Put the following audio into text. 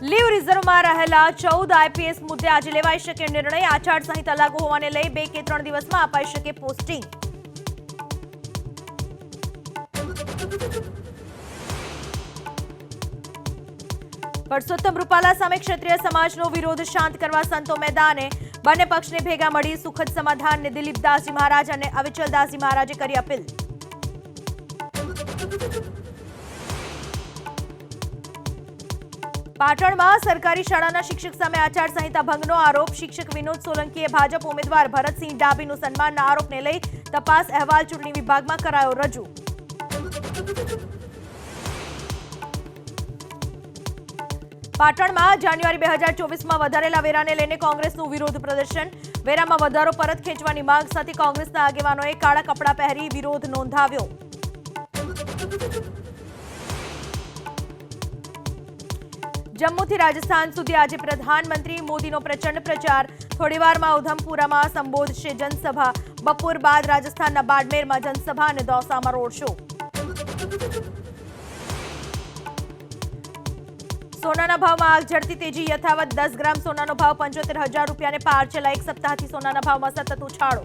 Leave રિઝર્વમાં રહેલા 14 IPS મુદ્દે આજે લેવાઈ શકે નિર્ણય. આચારસંહિતા લાગુ હોવાને લઈ 2 કે 3 દિવસમાં અપાઈ શકે પોસ્ટિંગ. પરસોત્તમ રૂપાલા સામે ક્ષત્રિય સમાજનો વિરોધ શાંત કરવા સંતો મેદાને. બંને પક્ષને ભેગા મળી સુખદ સમાધાનને દિલીપદાસજી મહારાજ અને અવિચલદાસજી મહારાજે કરી અપીલ. પાટણમાં સરકારી શાળાના શિક્ષક સામે આચારસંહિતા ભંગનો આરોપ. શિક્ષક વિનોદ સોલંકીએ ભાજપ ઉમેદવાર ભરતસિંહ ડાભીનું સન્માનના આરોપને લઈ તપાસ અહેવાલ ચૂંટણી વિભાગમાં કરાયો રજૂ. પાટણમાં જાન્યુઆરી 2024માં વધારેલા વેરાને લઈને કોંગ્રેસનું વિરોધ પ્રદર્શન. વેરામાં વધારો પરત ખેંચવાની માંગ સાથે કોંગ્રેસના આગેવાનોએ કાળા કપડાં પહેરી વિરોધ નોંધાવ્યો. જમ્મુથી રાજસ્થાન સુધી આજે પ્રધાનમંત્રી મોદીનો પ્રચંડ પ્રચાર. થોડીવારમાં ઉધમપુરામાં સંબોધશે જનસભા. બપોર બાદ રાજસ્થાનના બાડમેરમાં જનસભા અને દૌસામાં રોડ શો. સોનાના ભાવમાં આગ ઝડતી તેજી યથાવત. 10 ગ્રામ સોનાનો ભાવ 75,000 રૂપિયાને પાર. છેલ્લા એક સપ્તાહથી સોનાના ભાવમાં સતત ઉછાળો.